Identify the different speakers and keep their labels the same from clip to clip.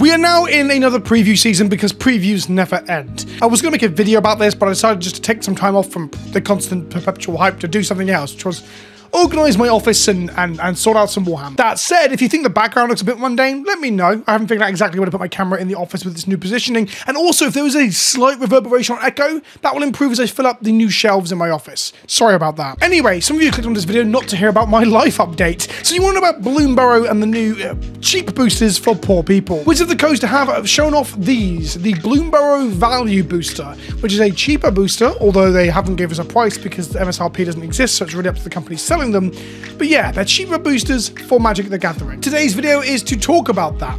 Speaker 1: We are now in another preview season because previews never end. I was going to make a video about this, but I decided just to take some time off from the constant perpetual hype to do something else, which was organise my office and sort out some Warhammer. That said, if you think the background looks a bit mundane, let me know. I haven't figured out exactly where to put my camera in the office with this new positioning. And also, if there was a slight reverberation or echo, that will improve as I fill up the new shelves in my office. Sorry about that. Anyway, some of you clicked on this video not to hear about my life update. So you want to know about Bloomburrow and the new cheap boosters for poor people. Wizards of the Coast have shown off these, the Bloomburrow Value Booster, which is a cheaper booster, although they haven't given us a price because the MSRP doesn't exist, so it's really up to the company selling them. But yeah, they're cheaper boosters for Magic the Gathering. Today's video is to talk about that.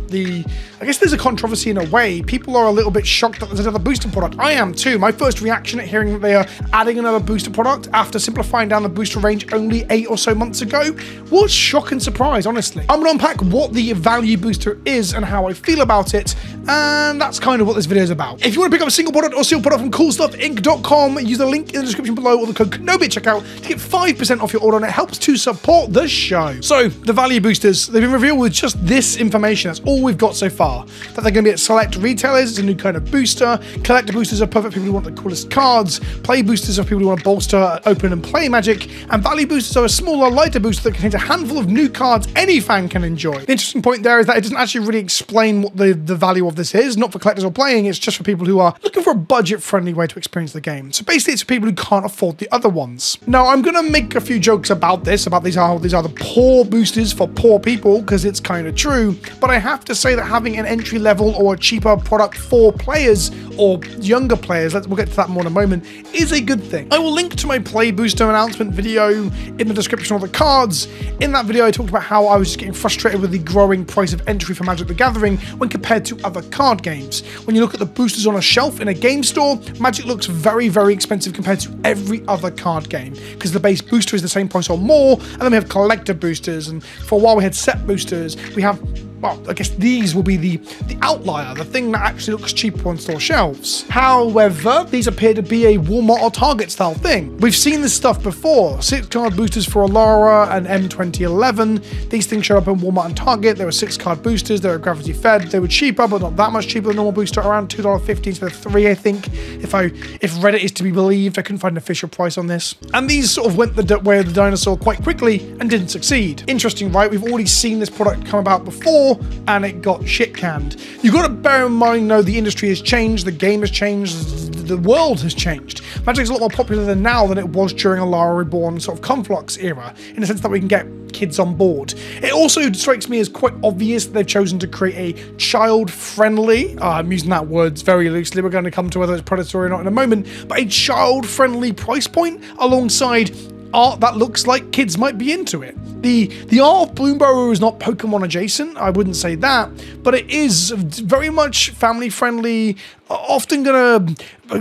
Speaker 1: I guess there's a controversy in a way. People are a little bit shocked that there's another booster product. I am too. My first reaction at hearing that they are adding another booster product after simplifying down the booster range only 8 or so months ago was shock and surprise, honestly. I'm going to unpack what the value booster is and how I feel about it, and that's kind of what this video is about. If you want to pick up a single product or sealed product from CoolStuffInc.com, use the link in the description below or the code KENOBI at checkout to get 5% off your order, and it helps to support the show. So, the value boosters, they've been revealed with just this information. That's all we've got so far. That they're going to be at select retailers. It's a new kind of booster. Collector boosters are perfect for people who want the coolest cards. Play boosters are for people who want to bolster, open, and play Magic. And value boosters are a smaller, lighter booster that contains a handful of new cards any fan can enjoy. The interesting point there is that it doesn't actually really explain what the value of this is. Not for collectors or playing, it's just for people who are looking for a budget-friendly way to experience the game. So basically, it's for people who can't afford the other ones. Now, I'm going to make a few jokes about this, about these are the poor boosters for poor people, because it's kind of true. But I have to say that having an entry level or a cheaper product for players or younger players, we'll get to that more in a moment, is a good thing. I will link to my play booster announcement video in the description of the cards. In that video, I talked about how I was just getting frustrated with the growing price of entry for Magic the Gathering when compared to other card games. When you look at the boosters on a shelf in a game store, Magic looks very, very expensive compared to every other card game, because the base booster is the same price or more, and then we have collector boosters, and for a while we had set boosters. We have, well, I guess these will be the outlier, the thing that actually looks cheaper on store shelves. However, these appear to be a Walmart or Target style thing. We've seen this stuff before. 6-card boosters for Alara and M2011. These things showed up in Walmart and Target. They were 6-card boosters. They were gravity fed. They were cheaper, but not that much cheaper than normal booster, around $2.50 for 3, I think. If Reddit is to be believed, I couldn't find an official price on this. And these sort of went the way of the dinosaur quite quickly and didn't succeed. Interesting, right? We've already seen this product come about before, and it got shit canned. You've got to bear in mind, though, the industry has changed, the game has changed, the world has changed. Magic's a lot more popular now than it was during Alara Reborn sort of Conflux era, in the sense that we can get kids on board. It also strikes me as quite obvious that they've chosen to create a child-friendly, I'm using that word very loosely, we're going to come to whether it's predatory or not in a moment, but a child-friendly price point alongside art that looks like kids might be into it. The art of Bloomburrow is not Pokemon adjacent, I wouldn't say that, but it is very much family friendly, often gonna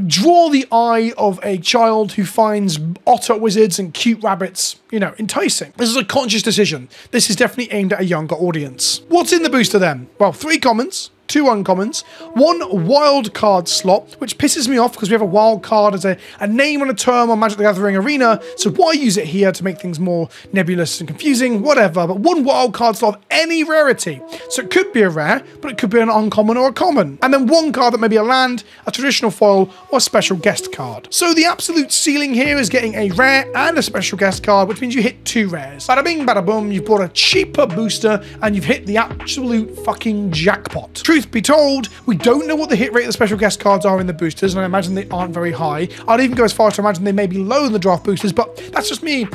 Speaker 1: draw the eye of a child who finds otter wizards and cute rabbits, you know, enticing. This is a conscious decision. This is definitely aimed at a younger audience. What's in the booster then? Well, 3 commons, 2 uncommons, 1 wild card slot, which pisses me off because we have a wild card as a name and a term on Magic the Gathering Arena, so why use it here to make things more nebulous and confusing? Whatever, but 1 wild card slot of any rarity. So it could be a rare, but it could be an uncommon or a common. And then 1 card that may be a land, a traditional foil, or a special guest card. So the absolute ceiling here is getting a rare and a special guest card, which means you hit 2 rares. Bada bing, bada boom, you've bought a cheaper booster, and you've hit the absolute fucking jackpot. Truth be told, we don't know what the hit rate of the special guest cards are in the boosters, and I imagine they aren't very high. I'd even go as far as to imagine they may be low in the draft boosters, but that's just me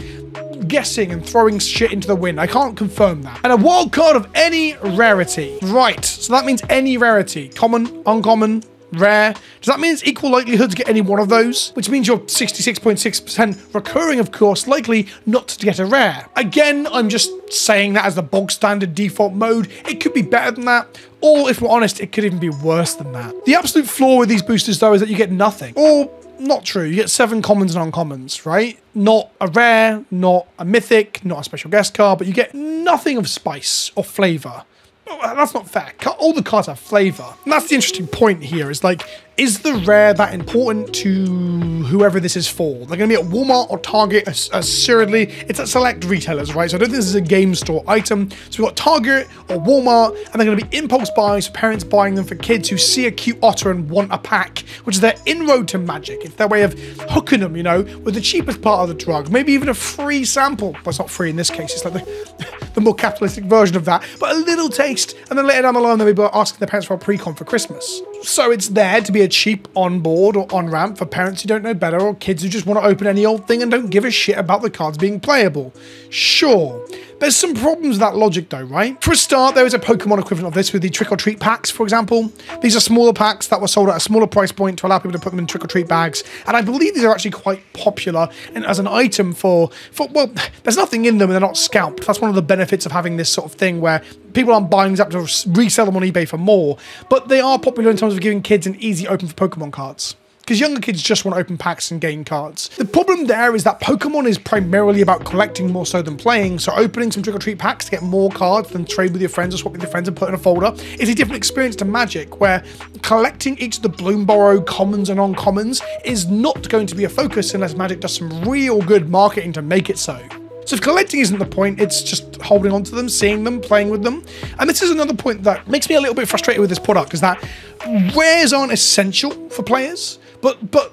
Speaker 1: guessing and throwing shit into the wind. I can't confirm that. And a wild card of any rarity. Right, so that means any rarity. Common, uncommon, rare. Does that mean it's equal likelihood to get any one of those? Which means you're 66.6% recurring, of course, likely not to get a rare. Again, I'm just saying that as the bog standard default mode. It could be better than that, or if we're honest, it could even be worse than that. The absolute flaw with these boosters, though, is that you get nothing. Or not true. You get 7 commons and uncommons, right? Not a rare, not a mythic, not a special guest card, but you get nothing of spice or flavor. That's not fair. All the cards have flavor. And that's the interesting point here, is like, is the rare that important to whoever this is for? They're going to be at Walmart or Target, assuredly. It's at select retailers, right? So I don't think this is a game store item. So we've got Target or Walmart, and they're going to be impulse buys for parents buying them for kids who see a cute otter and want a pack, which is their inroad to magic. It's their way of hooking them, you know, with the cheapest part of the drug. Maybe even a free sample. Well, it's not free in this case. It's like the more capitalistic version of that. But a little taste, and then later down the line, they'll be asking their parents for a pre-con for Christmas. So it's there to be a cheap on-board or on-ramp for parents who don't know better or kids who just want to open any old thing and don't give a shit about the cards being playable. Sure. There's some problems with that logic though, right? For a start, there is a Pokemon equivalent of this with the trick-or-treat packs, for example. These are smaller packs that were sold at a smaller price point to allow people to put them in trick-or-treat bags. And I believe these are actually quite popular and as an item for, well, there's nothing in them and they're not scalped. That's one of the benefits of having this sort of thing where people aren't buying these up to resell them on eBay for more. But they are popular in terms of giving kids an easy open for Pokemon cards. Because younger kids just want to open packs and gain cards. The problem there is that Pokemon is primarily about collecting more so than playing, so opening some trick-or-treat packs to get more cards than trade with your friends or swap with your friends and put in a folder is a different experience to Magic, where collecting each of the Bloomburrow commons and uncommons is not going to be a focus unless Magic does some real good marketing to make it so. So if collecting isn't the point, it's just holding on to them, seeing them, playing with them. And this is another point that makes me a little bit frustrated with this product, is that rares aren't essential for players. But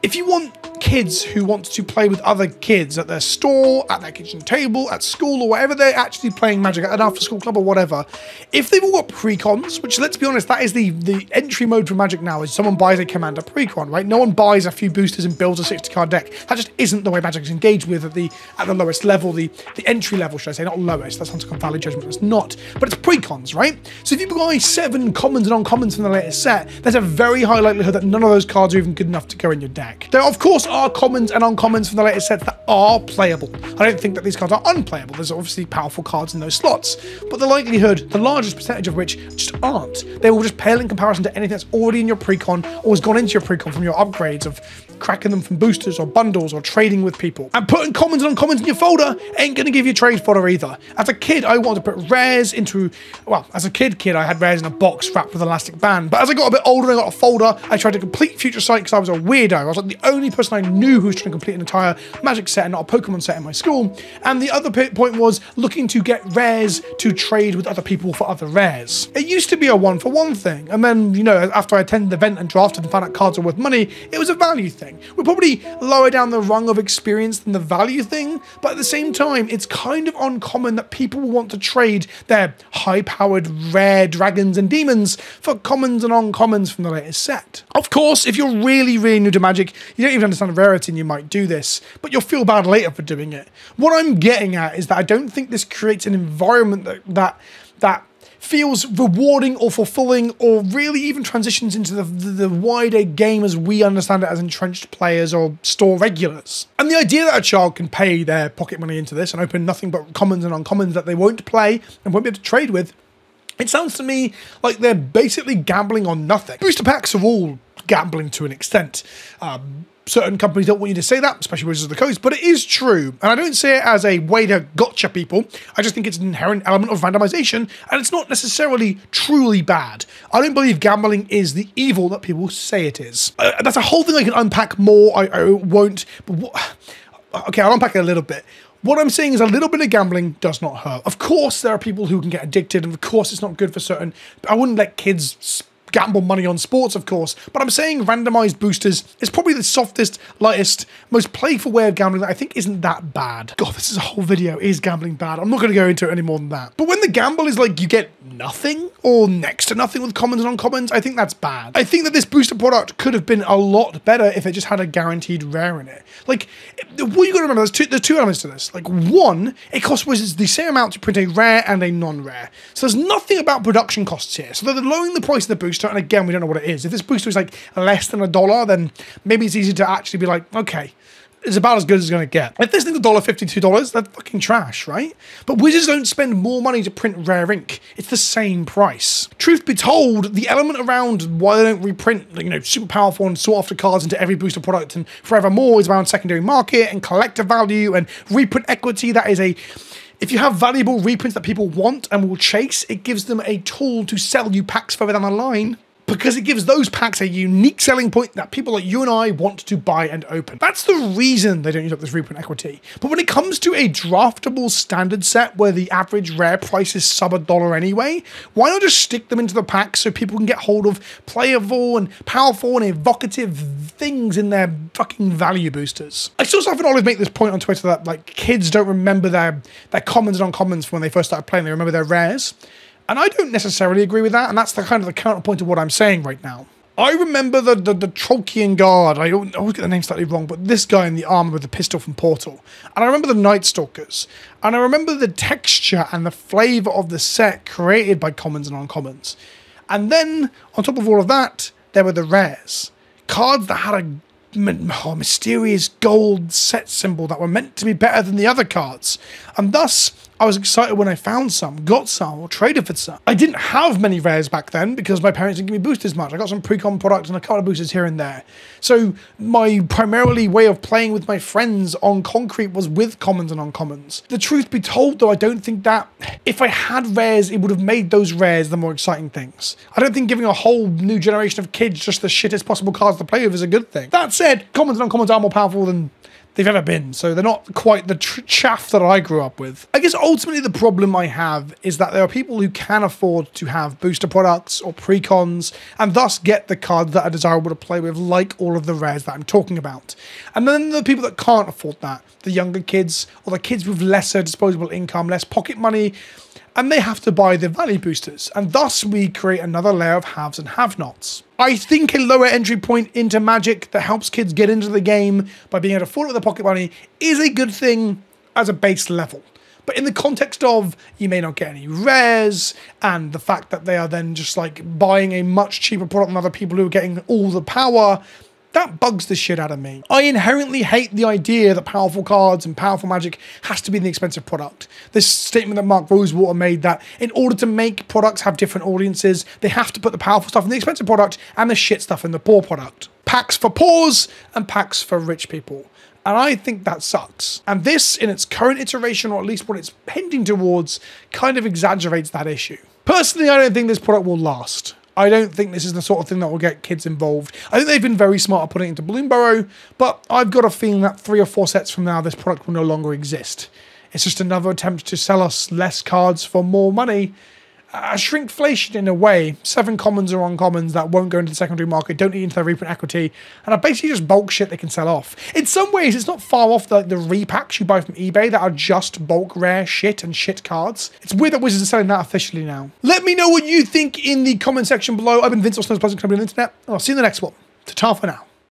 Speaker 1: if you want kids who want to play with other kids at their store, at their kitchen table, at school, or wherever they're actually playing Magic, at an after-school club or whatever, if they've all got pre-cons, which, let's be honest, that is the entry mode for Magic now, is someone buys a Commander pre-con, right? No one buys a few boosters and builds a 60-card deck. That just isn't the way Magic is engaged with at the lowest level, the entry level, should I say, not lowest. That sounds like a valid judgment. It's not. But it's pre-cons, right? So if you buy 7 commons and uncommons from the latest set, there's a very high likelihood that none of those cards are even good enough to go in your deck. There, of course, are commons and uncommons from the latest sets that are playable. I don't think that these cards are unplayable. There's obviously powerful cards in those slots, but the likelihood, the largest percentage of which just aren't. They will just pale in comparison to anything that's already in your pre-con or has gone into your pre-con from your upgrades of cracking them from boosters or bundles or trading with people. And putting commons and uncommons in your folder ain't going to give you trade fodder either. As a kid, I wanted to put rares into, well, as a kid, I had rares in a box wrapped with elastic band. But as I got a bit older and I got a folder, I tried to complete Future Sight because I was a weirdo. I was like the only person I knew who was trying to complete an entire Magic set and not a Pokemon set in my school. And the other point was looking to get rares to trade with other people for other rares. It used to be a one-for-one thing. And then, you know, after I attended the event and drafted and found out cards are worth money, it was a value thing. We're probably lower down the rung of experience than the value thing, but at the same time, it's kind of uncommon that people will want to trade their high-powered rare dragons and demons for commons and uncommons from the latest set. Of course, if you're really, really new to Magic, you don't even understand the rarity and you might do this, but you'll feel bad later for doing it. What I'm getting at is that I don't think this creates an environment that feels rewarding or fulfilling or really even transitions into the wider game as we understand it as entrenched players or store regulars. And the idea that a child can pay their pocket money into this and open nothing but commons and uncommons that they won't play and won't be able to trade with, it sounds to me like they're basically gambling on nothing. Booster packs are all gambling to an extent. Certain companies don't want you to say that, especially Wizards of the Coast, but it is true. And I don't say it as a way to gotcha people. I just think it's an inherent element of randomization, and it's not necessarily truly bad. I don't believe gambling is the evil that people say it is. That's a whole thing I can unpack more. I won't. But okay, I'll unpack it a little bit. What I'm saying is a little bit of gambling does not hurt. Of course, there are people who can get addicted, and of course, it's not good for certain. I wouldn't let kids gamble money on sports, of course, but I'm saying randomized boosters is probably the softest, lightest, most playful way of gambling that I think isn't that bad. God, this is a whole video. Is gambling bad? I'm not going to go into it any more than that. But when the gamble is like you get nothing or next to nothing with commons and uncommons, I think that's bad. I think that this booster product could have been a lot better if it just had a guaranteed rare in it. Like, what you got to remember, there's two elements to this. Like, one, it costs Wizards the same amount to print a rare and a non-rare. So there's nothing about production costs here. So they're lowering the price of the booster, and again, we don't know what it is. If this booster is like less than $1, then maybe it's easy to actually be like, okay, it's about as good as it's going to get. If this thing's $1.50, $2, that's fucking trash, right? But Wizards don't spend more money to print rare ink. It's the same price. Truth be told, the element around why they don't reprint, you know, super powerful and sought after cards into every booster product and forevermore is around secondary market and collector value and reprint equity. That is a... If you have valuable reprints that people want and will chase, it gives them a tool to sell you packs further down the line. because it gives those packs a unique selling point that people like you and I want to buy and open. That's the reason they don't use up this reprint equity. But when it comes to a draftable standard set where the average rare price is sub $1 anyway, why not just stick them into the pack so people can get hold of playable and powerful and evocative things in their fucking value boosters? I saw someone always make this point on Twitter that like kids don't remember their commons and uncommons from when they first started playing. They remember their rares. And I don't necessarily agree with that, and that's the kind of the counterpoint to what I'm saying right now. I remember the Trollkian Guard, I always get the name slightly wrong, but this guy in the armor with the pistol from Portal. And I remember the Night Stalkers. And I remember the texture and the flavor of the set created by commons and uncommons. And then, on top of all of that, there were the rares. Cards that had a mysterious gold set symbol that were meant to be better than the other cards. And thus, I was excited when I found some, got some, or traded for some. I didn't have many rares back then because my parents didn't give me boosters much. I got some pre-con products and a couple of boosters here and there. So my primarily way of playing with my friends on Concrete was with commons and uncommons. The truth be told though, I don't think that if I had rares, it would have made those rares the more exciting things. I don't think giving a whole new generation of kids just the shittest possible cards to play with is a good thing. That said, commons and uncommons are more powerful than they've ever been, so they're not quite the chaff that I grew up with. I guess ultimately the problem I have is that there are people who can afford to have booster products or precons and thus get the cards that are desirable to play with, like all of the rares that I'm talking about. And then there are people that can't afford that, the younger kids or the kids with lesser disposable income, less pocket money, and they have to buy the value boosters, and thus we create another layer of haves and have-nots. I think a lower entry point into Magic that helps kids get into the game by being able to afford it with their pocket money is a good thing as a base level. But in the context of you may not get any rares, and the fact that they are then just like buying a much cheaper product than other people who are getting all the power, that bugs the shit out of me. I inherently hate the idea that powerful cards and powerful Magic has to be the expensive product. This statement that Mark Rosewater made that in order to make products have different audiences, they have to put the powerful stuff in the expensive product and the shit stuff in the poor product. Packs for poors and packs for rich people. And I think that sucks. And this, in its current iteration, or at least what it's pending towards, kind of exaggerates that issue. Personally, I don't think this product will last. I don't think this is the sort of thing that will get kids involved. I think they've been very smart at putting it into Bloomburrow, but I've got a feeling that 3 or 4 sets from now, this product will no longer exist. It's just another attempt to sell us less cards for more money. A shrinkflation in a way. 7 commons or uncommons that won't go into the secondary market, don't eat into their reprint equity, and are basically just bulk shit they can sell off. In some ways, it's not far off the repacks you buy from eBay that are just bulk rare shit and shit cards. It's weird that Wizards are selling that officially now. Let me know what you think in the comment section below. I've been Vince, also known as PleasantKenobi on the internet, and I'll see you in the next one. Ta-ta for now.